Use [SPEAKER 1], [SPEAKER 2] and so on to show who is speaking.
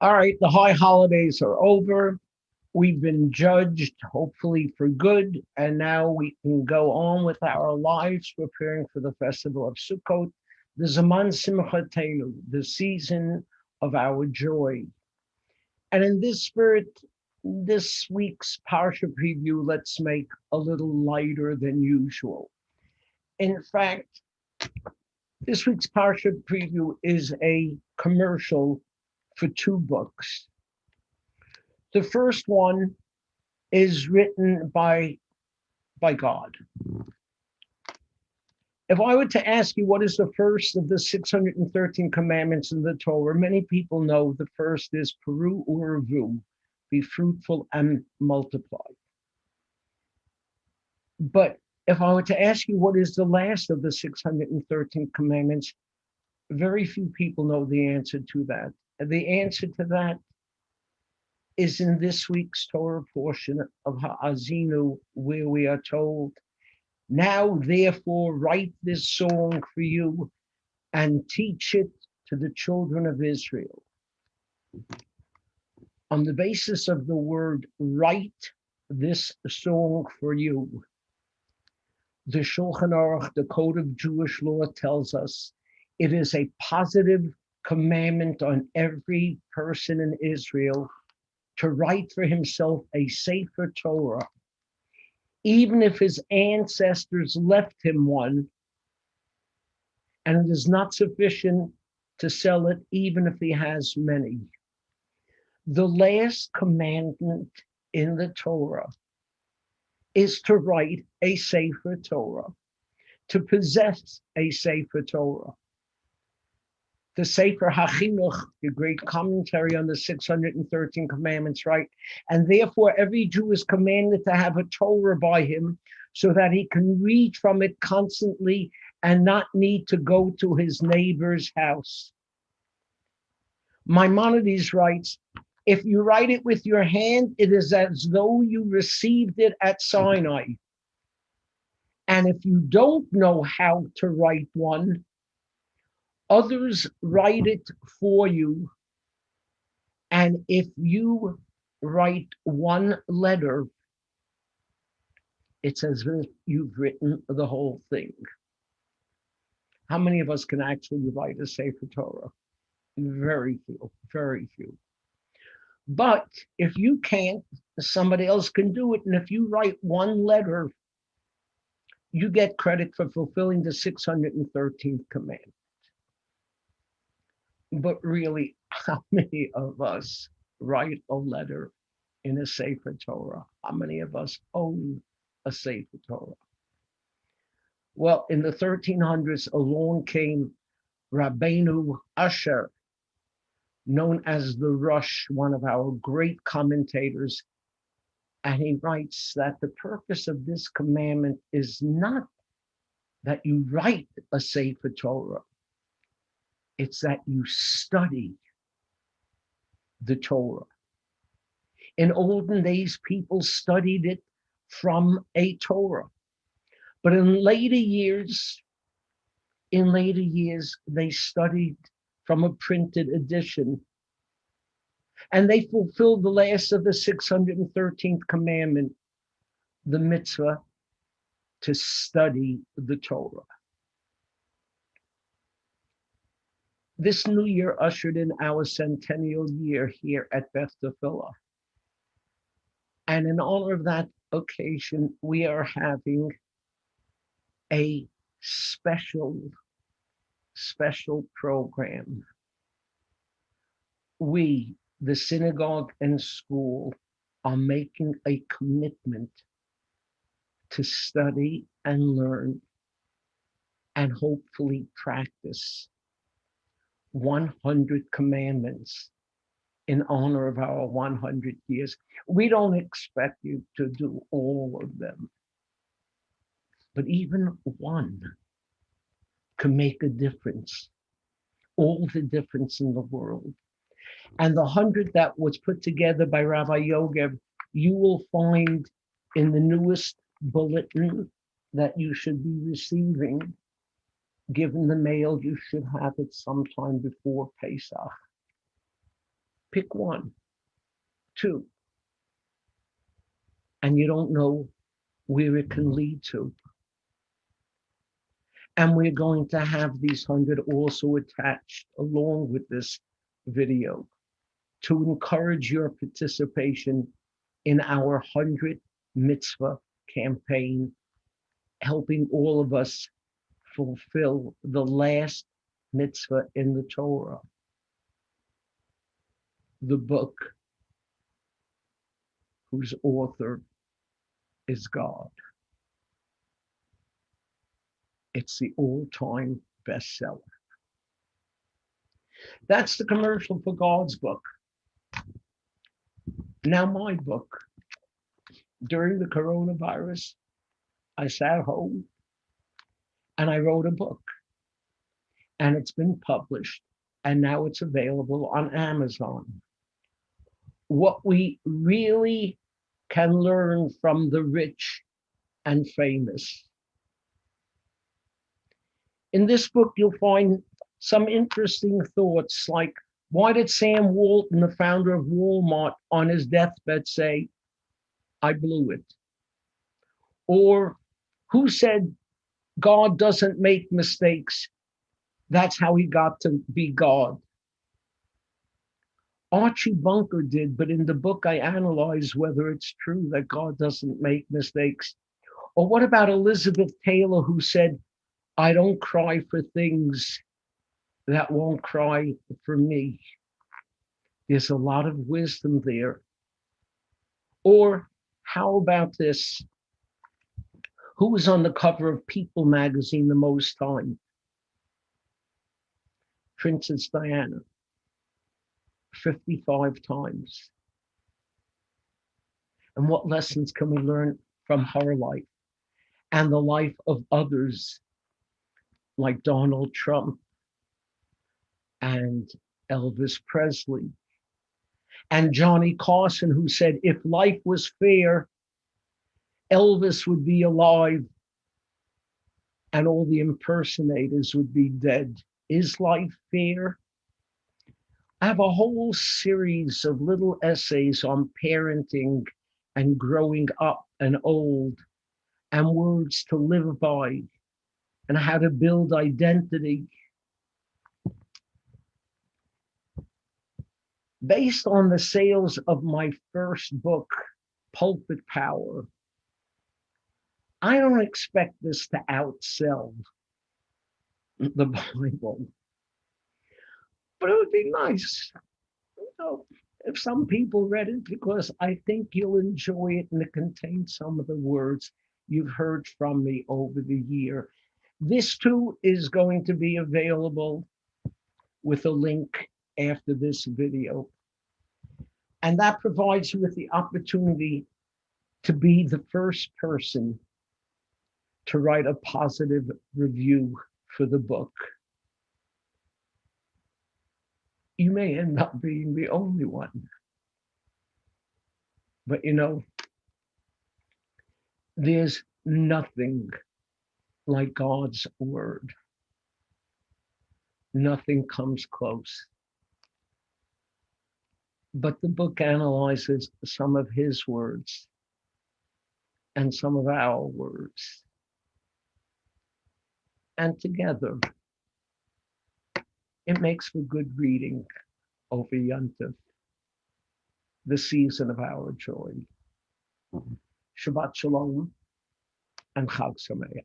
[SPEAKER 1] All right, the high holidays are over. We've been judged, hopefully for good, and now we can go on with our lives preparing for the festival of Sukkot, the Zaman Simchatenu, the season of our joy. And in this spirit, this week's Parsha preview, let's make a little lighter than usual. In fact, this week's Parsha preview is a commercial for two books. The first one is written by God. If I were to ask you what is the first of the 613 commandments in the Torah, many people know the first is Peru Uravu, be fruitful and multiply. But if I were to ask you what is the last of the 613 commandments, very few people know the answer to that. And the answer to that is in this week's Torah portion of Ha'azinu, where we are told, now therefore write this song for you and teach it to the children of Israel. On the basis of the word write this song for you, the Shulchan Aruch, the Code of Jewish Law, tells us it is a positive commandment on every person in Israel to write for himself a Sefer Torah, even if his ancestors left him one, and it is not sufficient to sell it, even if he has many. The last commandment in the Torah is to write a Sefer Torah, to possess a Sefer Torah. The Sefer HaChinuch, the great commentary on the 613 commandments, right? And therefore, every Jew is commanded to have a Torah by him so that he can read from it constantly and not need to go to his neighbor's house. Maimonides writes, if you write it with your hand, it is as though you received it at Sinai. And if you don't know how to write one, others write it for you. And if you write one letter, it's as if you've written the whole thing. How many of us can actually write a Sefer Torah? Very few, very few. But if you can't, somebody else can do it. And if you write one letter, you get credit for fulfilling the 613th commandment. But really, how many of us write a letter in a Sefer Torah? How many of us own a Sefer Torah? Well, in the 1300s, along came Rabbeinu Asher, known as the Rush, one of our great commentators. And he writes that the purpose of this commandment is not that you write a Sefer Torah. It's that you study the Torah. In olden days, people studied it from a Torah. But in later years, they studied from a printed edition. And they fulfilled the last of the 613th commandment, the mitzvah to study the Torah. This new year ushered in our centennial year here at Beth Tefillah. And in honor of that occasion, we are having a special program. We, the synagogue and school, are making a commitment to study and learn and hopefully practice 100 commandments in honor of our 100 years. We don't expect you to do all of them, but even one can make a difference, all the difference in the world. And the 100 that was put together by Rabbi Yogev, you will find in the newest bulletin that you should be receiving. Given the mail, you should have it sometime before Pesach. Pick one, two, and you don't know where it can lead to. And we're going to have these 100 also attached along with this video to encourage your participation in our 100 mitzvah campaign, helping all of us fulfill the last mitzvah in the Torah, the book whose author is God. It's the all-time bestseller. That's the commercial for God's book. Now my book. During the coronavirus, I sat home and I wrote a book, and it's been published, and now it's available on Amazon. What we really can learn from the rich and famous. In this book, you'll find some interesting thoughts like, why did Sam Walton, the founder of Walmart, on his deathbed say, I blew it? Or who said God doesn't make mistakes? That's how he got to be God. Archie Bunker did, but in the book I analyze whether it's true that God doesn't make mistakes. Or what about Elizabeth Taylor, who said, I don't cry for things that won't cry for me? There's a lot of wisdom there. Or how about this? Who was on the cover of People magazine the most time? Princess Diana, 55 times. And what lessons can we learn from her life and the life of others like Donald Trump and Elvis Presley and Johnny Carson, who said, if life was fair, Elvis would be alive and all the impersonators would be dead. Is life fair? I have a whole series of little essays on parenting and growing up and old, and words to live by, and how to build identity. Based on the sales of my first book, Pulpit Power, I don't expect this to outsell the Bible, but it would be nice, if some people read it, because I think you'll enjoy it, and it contains some of the words you've heard from me over the year. This too is going to be available with a link after this video. And that provides you with the opportunity to be the first person to write a positive review for the book. You may end up being the only one. But there's nothing like God's word. Nothing comes close. But the book analyzes some of his words and some of our words. And together, it makes for good reading over Yontif, the season of our joy. Shabbat Shalom and Chag Sameach.